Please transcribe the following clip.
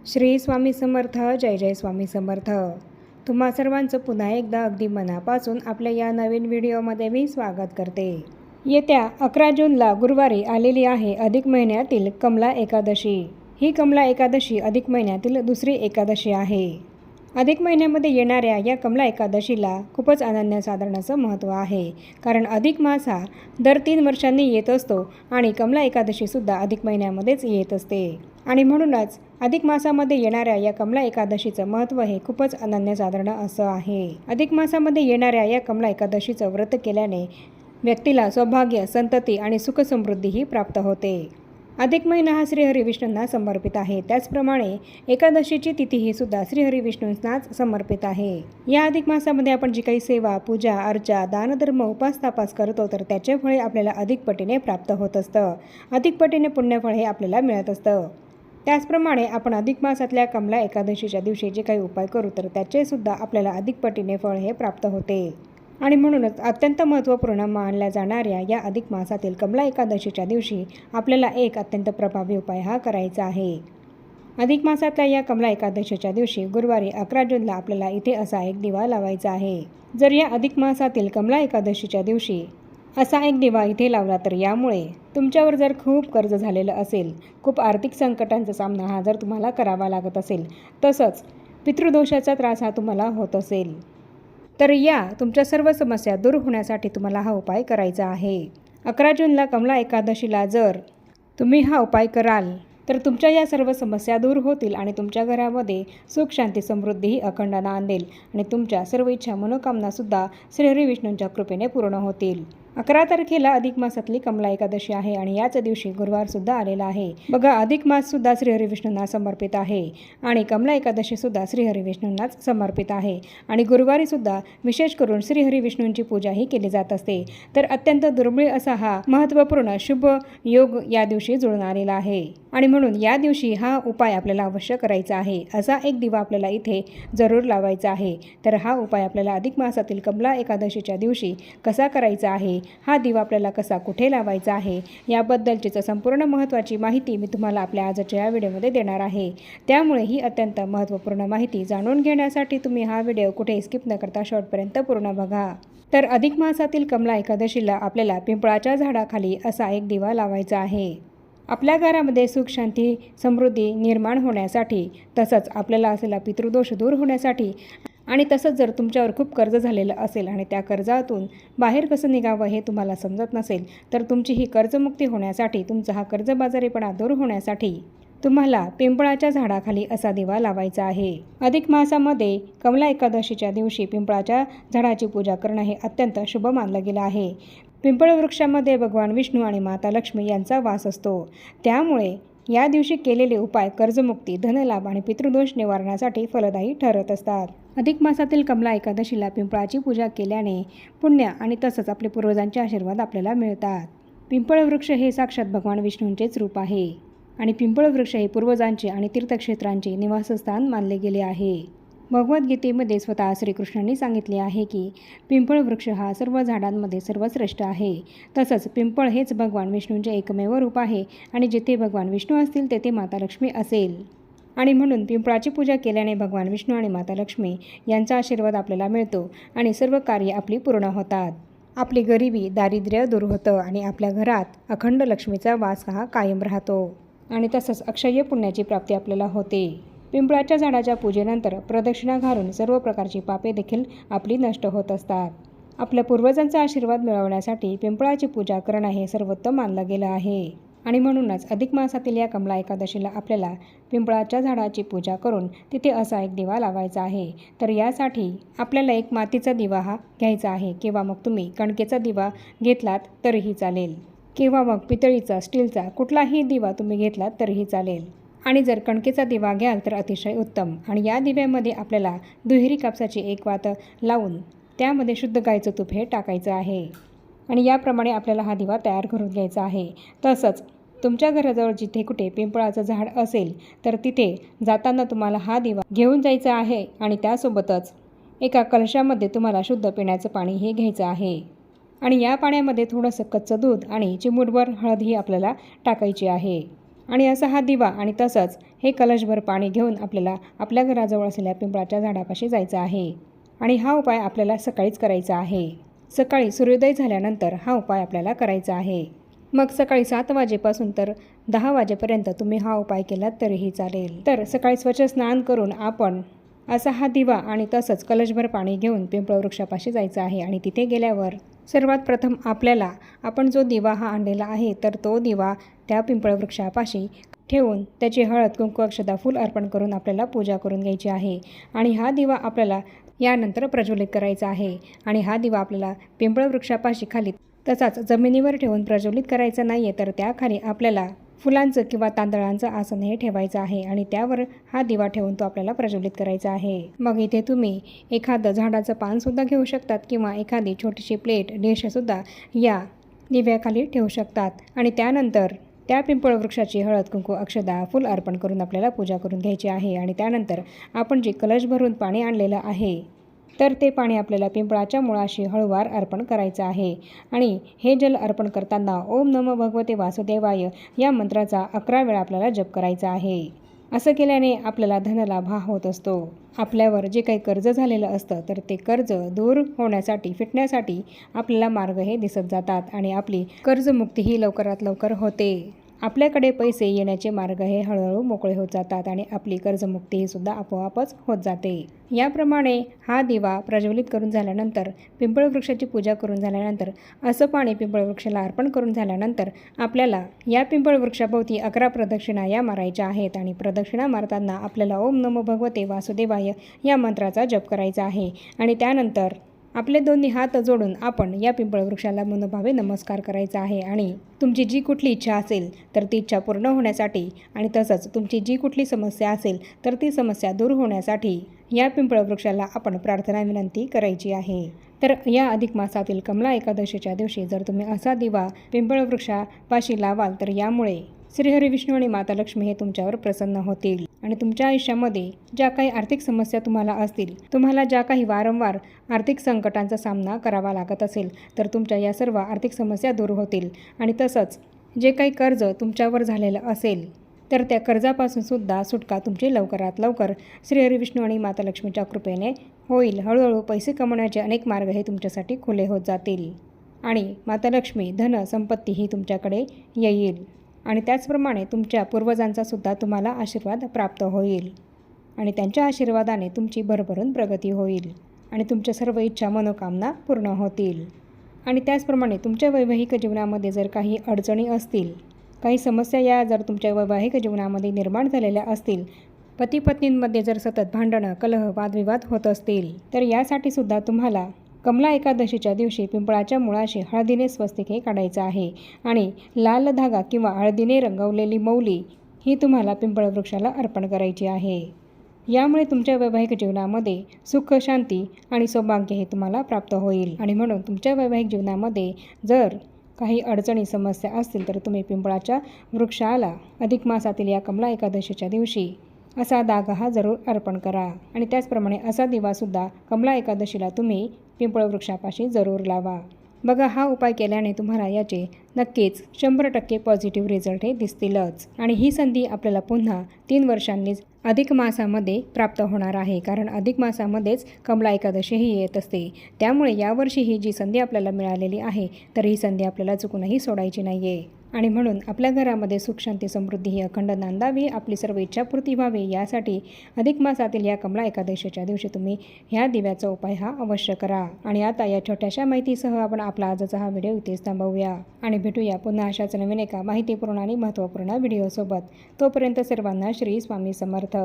श्री स्वामी समर्थ. जय जय स्वामी समर्थ. तुम्हा सर्वांचं पुन्हा एकदा अगदी मनापासून आपल्या या नवीन व्हिडिओमध्ये मी स्वागत करते. येत्या 11 जूनला गुरुवारी आलेली आहे अधिक महिन्यातील कमला एकादशी. ही कमला एकादशी अधिक महिन्यातील दुसरी एकादशी आहे. अधिक महिन्यामध्ये येणाऱ्या या कमला एकादशीला खूपच अनन्यसाधारण असं महत्त्व आहे. कारण अधिक मास हा दर 3 वर्षांनी येत असतो आणि कमला एकादशीसुद्धा अधिक महिन्यामध्येच येत असते. आणि म्हणूनच अधिक मासामध्ये येणाऱ्या या कमला एकादशीचं महत्त्व हे खूपच अनन्यसाधारण असं आहे. अधिक मासामध्ये येणाऱ्या या कमला एकादशीचं व्रत केल्याने व्यक्तीला सौभाग्य, संतती आणि सुखसमृद्धीही प्राप्त होते. अधिक महिना हा श्रीहरी विष्णूंना समर्पित आहे. त्याचप्रमाणे एकादशीची तिथी ही सुद्धा श्रीहरी विष्णूंनाच समर्पित आहे. या अधिक मासामध्ये आपण जी काही सेवा, पूजा, अर्चा, दानधर्म, उपास तापास करतो तर त्याचे फळे आपल्याला अधिक पटीने प्राप्त होत असतं. अधिक पटीने पुण्यफळ हे आपल्याला मिळत असतं. त्याचप्रमाणे आपण अधिक मासातल्या कमला एकादशीच्या दिवशी जे काही उपाय करू तर त्याचे सुद्धा आपल्याला अधिक पटीने फळ हे प्राप्त होते. आणि म्हणूनच अत्यंत महत्त्वपूर्ण मानल्या जाणाऱ्या या अधिक मासातील कमला एकादशीच्या दिवशी आपल्याला एक अत्यंत प्रभावी उपाय हा करायचा आहे. अधिक मासातल्या या कमला एकादशीच्या दिवशी गुरुवारी 11 जूनला आपल्याला इथे असा एक दिवा लावायचा आहे. जर या अधिक मासातील कमला एकादशीच्या दिवशी असा एक दिवा इथे लावला तर यामुळे तुमच्यावर जर खूप कर्ज झालेलं असेल, खूप आर्थिक संकटांचा सामना हा जर तुम्हाला करावा लागत असेल, तसंच पितृदोषाचा त्रास हा तुम्हाला होत असेल, तर या तुमच्या सर्व समस्या दूर होण्यासाठी तुम्हाला हा उपाय करायचा आहे. 11 जूनला कमला एकादशीला जर तुम्ही हा उपाय कराल तर तुमच्या या सर्व समस्या दूर होतील आणि तुमच्या घरामध्ये सुख, शांती, समृद्धी ही अखंड नांदेल आणि तुमच्या सर्व इच्छा, मनोकामनासुद्धा श्रीहरी विष्णूंच्या कृपेने पूर्ण होतील. 11 तारखेला अधिक मासातली कमला एकादशी आहे आणि याच दिवशी गुरुवारसुद्धा आलेला आहे. बघा, अधिक माससुद्धा श्रीहरी विष्णूंना समर्पित आहे आणि कमला एकादशीसुद्धा श्रीहरी विष्णूंनाच समर्पित आहे. आणि गुरुवारीसुद्धा विशेष करून श्रीहरी विष्णूंची पूजाही केली जात असते. तर अत्यंत दुर्मिळ असा हा महत्त्वपूर्ण शुभ योग या दिवशी जुळून आलेला आहे. आणि म्हणून या दिवशी हा उपाय आपल्याला अवश्य करायचा आहे. असा एक दिवा आपल्याला इथे जरूर लावायचा आहे. तर हा उपाय आपल्याला अधिक मासातील कमला एकादशीच्या दिवशी कसा करायचा आहे, हा दिवा आपल्याला कसा कुठे लावायचा आहे, याबद्दलचीच संपूर्ण महत्त्वाची माहिती मी तुम्हाला आपल्या आजच्या या व्हिडिओमध्ये देणार आहे. त्यामुळे ही अत्यंत महत्त्वपूर्ण माहिती जाणून घेण्यासाठी तुम्ही हा व्हिडिओ कुठे स्किप न करता शेवटपर्यंत पूर्ण बघा. तर अधिक मासातील कमला एकादशीला आपल्याला पिंपळाच्या झाडाखाली असा एक दिवा लावायचा आहे. आपल्या घरामध्ये सुख, शांती, समृद्धी निर्माण होण्यासाठी, तसंच आपल्याला असलेला पितृदोष दूर होण्यासाठी आणि तसंच जर तुमच्यावर खूप कर्ज झालेलं असेल आणि त्या कर्जातून बाहेर कसं निघावं हे तुम्हाला समजत नसेल तर तुमची ही कर्जमुक्ती होण्यासाठी, तुमचा हा कर्जबाजारीपणा दूर होण्यासाठी तुम्हाला पिंपळाच्या झाडाखाली असा दिवा लावायचा आहे. अधिक मासामध्ये कमला एकादशीच्या दिवशी पिंपळाच्या झाडाची पूजा करणं हे अत्यंत शुभ मानलं गेलं आहे. पिंपळ वृक्षामध्ये भगवान विष्णू आणि माता लक्ष्मी यांचा वास असतो. त्यामुळे या दिवशी केलेले उपाय कर्जमुक्ती, धनलाभ आणि पितृदोष निवारणासाठी फलदायी ठरत असतात. अधिक मासातील कमला एकादशीला पिंपळाची पूजा केल्याने पुण्य आणि तसंच आपले पूर्वजांचे आशीर्वाद आपल्याला मिळतात. पिंपळ वृक्ष हे साक्षात भगवान विष्णूंचेच रूप आहे आणि पिंपळ वृक्ष हे पूर्वजांचे आणि तीर्थक्षेत्रांचे निवासस्थान मानले गेले आहे. भगवद्गीतेमध्ये स्वतः श्रीकृष्णांनी सांगितले आहे की पिंपळ वृक्ष हा सर्व झाडांमध्ये सर्वश्रेष्ठ आहे. तसंच पिंपळ हेच भगवान विष्णूंचे एकमेव रूप आहे आणि जिथे भगवान विष्णू असतील तेथे माता लक्ष्मी असेल. आणि म्हणून पिंपळाची पूजा केल्याने भगवान विष्णू आणि माता लक्ष्मी यांचा आशीर्वाद आपल्याला मिळतो आणि सर्व कार्ये आपली पूर्ण होतात. आपली गरिबी, दारिद्र्य दूर होतं आणि आपल्या घरात अखंड लक्ष्मीचा वास हा कायम राहतो आणि तसंच अक्षय्य पुण्याची प्राप्ती आपल्याला होते. पिंपळाच्या झाडाच्या पूजेनंतर प्रदक्षिणा घालून सर्व प्रकारची पापे देखील आपली नष्ट होत असतात. आपल्या पूर्वजांचा आशीर्वाद मिळवण्यासाठी पिंपळाची पूजा करणं हे सर्वोत्तम मानलं गेलं आहे. आणि म्हणूनच अधिक मासातील या कमला एकादशीला आपल्याला पिंपळाच्या झाडाची पूजा करून तिथे असा एक दिवा लावायचा आहे. तर यासाठी आपल्याला एक मातीचा दिवा हा घ्यायचा आहे किंवा मग तुम्ही कणकेचा दिवा घेतलात तरीही चालेल किंवा मग पितळीचा, स्टीलचा कुठलाही दिवा तुम्ही घेतलात तरीही चालेल. आणि जर कणकेचा दिवा घ्याल तर अतिशय उत्तम. आणि या दिव्यामध्ये आपल्याला दुहेरी कापसाची एक वात लावून त्यामध्ये शुद्ध गाईचं तूप हे टाकायचं आहे आणि याप्रमाणे आपल्याला हा दिवा तयार करून घ्यायचा आहे. तसंच तुमच्या घराजवळ जिथे कुठे पिंपळाचं झाड असेल तर तिथे जाताना तुम्हाला हा दिवा घेऊन जायचा आहे आणि त्यासोबतच एका कलशामध्ये तुम्हाला शुद्ध पिण्याचं पाणी हे घ्यायचं आहे आणि या पाण्यामध्ये थोडंसं कच्चं दूध आणि चिमूटभर हळद ही आपल्याला टाकायची आहे. आणि असा हा दिवा आणि तसंच हे कलशभर पाणी घेऊन आपल्याला आपल्या घराजवळ असलेल्या पिंपळाच्या झाडापाशी जायचं आहे आणि हा उपाय आपल्याला सकाळीच करायचा आहे. सकाळी सूर्योदय झाल्यानंतर हा उपाय आपल्याला करायचा आहे. मग सकाळी 7 वाजेपासून तर 10 वाजेपर्यंत तुम्ही हा उपाय केलात तरीही चालेल. तर सकाळी स्वच्छ स्नान करून आपण असा हा दिवा आणि तसंच कलशभर पाणी घेऊन पिंपळ वृक्षापाशी जायचं आहे आणि तिथे गेल्यावर सर्वात प्रथम आपल्याला आपण जो दिवा हा आणलेला आहे तर तो दिवा त्या पिंपळ वृक्षापाशी ठेवून त्याची हळद, कुंकू, अक्षता, फूल अर्पण करून आपल्याला पूजा करून घ्यायची आहे आणि हा दिवा आपल्याला यानंतर प्रज्वलित करायचा आहे आणि हा दिवा आपल्याला पिंपळ वृक्षापाशी खाली तसाच जमिनीवर ठेवून प्रज्वलित करायचं नाही आहे, तर त्याखाली आपल्याला फुलांचं किंवा तांदळांचं आसन हे ठेवायचं आहे आणि त्यावर हा दिवा ठेवून तो आपल्याला प्रज्वलित करायचा आहे. मग इथे तुम्ही एखादं झाडाचं पानसुद्धा घेऊ शकतात किंवा एखादी छोटीशी प्लेट, डिशसुद्धा या दिव्याखाली ठेवू शकतात आणि त्यानंतर त्या पिंपळ वृक्षाची हळद, कुंकू, अक्षता, फूल अर्पण करून आपल्याला पूजा करून घ्यायची आहे आणि त्यानंतर आपण जे कलश भरून पाणी आणलेलं आहे तर ते पाणी आपल्याला पिंपळाच्या मुळाशी हळूवार अर्पण करायचं आहे आणि हे जल अर्पण करताना ओम नमो भगवते वासुदेवाय या मंत्राचा 11 वेळा आपल्याला जप करायचा आहे. असं केल्याने आपल्याला धनलाभ हा होत असतो. आपल्यावर जे काही कर्ज झालेलं असतं तर ते कर्ज दूर होण्यासाठी, फिटण्यासाठी आपल्याला मार्ग हे दिसत जातात आणि आपली कर्जमुक्ती ही लवकरात लवकर होते. आपल्याकडे पैसे येण्याचे मार्ग हे हळूहळू मोकळे होत जातात आणि आपली कर्जमुक्ती ही सुद्धा आपोआपच होत जाते. याप्रमाणे हा दिवा प्रज्वलित करून झाल्यानंतर, पिंपळ वृक्षाची पूजा करून झाल्यानंतर, असं पाणी पिंपळ वृक्षाला अर्पण करून झाल्यानंतर आपल्याला या पिंपळ वृक्षाभोवती 11 प्रदक्षिणा या मारायच्या आहेत आणि प्रदक्षिणा मारताना आपल्याला ओम नमो भगवते वासुदेवाय या मंत्राचा जप करायचा आहे आणि त्यानंतर आपले दोन्ही हात जोडून आपण या पिंपळ वृक्षाला मनोभावे नमस्कार करायचा आहे आणि तुमची जी कुठली इच्छा असेल तर ती इच्छा पूर्ण होण्यासाठी आणि तसंच तुमची जी कुठली समस्या असेल तर ती समस्या दूर होण्यासाठी या पिंपळ वृक्षाला आपण प्रार्थना विनंती करायची आहे. तर या अधिक मासातील कमला एकादशीच्या दिवशी जर तुम्ही असा दिवा पिंपळ वृक्षापाशी लावाल तर यामुळे श्रीहरी विष्णू आणि माता लक्ष्मी हे तुमच्यावर प्रसन्न होतील आणि तुमच्या आयुष्यामध्ये ज्या काही आर्थिक समस्या तुम्हाला असतील, तुम्हाला ज्या काही वारंवार आर्थिक संकटांचा सामना करावा लागत असेल तर तुमच्या या सर्व आर्थिक समस्या दूर होतील आणि तसंच जे काही कर्ज तुमच्यावर झालेलं असेल तर त्या कर्जापासून सुद्धा सुटका तुमची लवकरात लवकर श्रीहरी विष्णू आणि माता लक्ष्मीच्या कृपेने होईल. हळूहळू पैसे कमवण्याचे अनेक मार्ग हे तुमच्यासाठी खुले होत जातील आणि माता लक्ष्मी, धन, संपत्ती ही तुमच्याकडे येईल आणि त्याचप्रमाणे तुमच्या पूर्वजांचा सुद्धा तुम्हाला आशीर्वाद प्राप्त होईल आणि त्यांच्या आशीर्वादाने तुमची भरभरून प्रगती होईल आणि तुमच्या सर्व इच्छा, मनोकामना पूर्ण होतील. आणि त्याचप्रमाणे तुमच्या वैवाहिक जीवनामध्ये जर काही अडचणी असतील, काही समस्या या जर तुमच्या वैवाहिक जीवनामध्ये निर्माण झालेल्या असतील, पती पत्नींमध्ये जर सतत भांडणं, कलह, वादविवाद होत असतील तर यासाठी सुद्धा तुम्हाला कमला एकादशीच्या दिवशी पिंपळाच्या मुळाशी हळदीने स्वस्तिक हे काढायचं आहे आणि लाल धागा किंवा हळदीने रंगवलेली मौली ही तुम्हाला पिंपळ वृक्षाला अर्पण करायची आहे. यामुळे तुमच्या वैवाहिक जीवनामध्ये सुख, शांती आणि सौभाग्य हे तुम्हाला प्राप्त होईल आणि म्हणून तुमच्या वैवाहिक जीवनामध्ये जर काही अडचणी, समस्या असतील तर तुम्ही पिंपळाच्या वृक्षाला अधिक मासातील या कमला एकादशीच्या दिवशी असा दागा हा जरूर अर्पण करा आणि त्याचप्रमाणे असा दिवासुद्धा कमला एकादशीला तुम्ही पिंपळ वृक्षापाशी जरूर लावा. बघा, हा उपाय केल्याने तुम्हाला याचे नक्कीच 100% पॉझिटिव्ह रिझल्ट हे दिसतीलच आणि ही संधी आपल्याला पुन्हा 3 वर्षांनीच अधिक मासामध्ये प्राप्त होणार आहे, कारण अधिक मासामध्येच कमला एकादशी ही येत असते. त्यामुळे यावर्षी ही जी संधी आपल्याला मिळालेली आहे तर ही संधी आपल्याला चुकूनही सोडायची नाही आहे आणि म्हणून आपल्या घरामध्ये सुख, शांती, समृद्धी ही अखंड नांदावी, आपली सर्व इच्छापूर्ती व्हावी यासाठी अधिक मासातील या कमला एकादशीच्या दिवशी तुम्ही ह्या दिव्याचा उपाय हा अवश्य करा. आणि आता या छोट्याशा माहितीसह आपण आपला आजचा हा व्हिडिओ इथेच थांबवूया आणि भेटूया पुन्हा अशाच नवीन एका माहितीपूर्ण आणि महत्त्वपूर्ण व्हिडिओसोबत. तोपर्यंत सर्वांना श्री स्वामी समर्थ.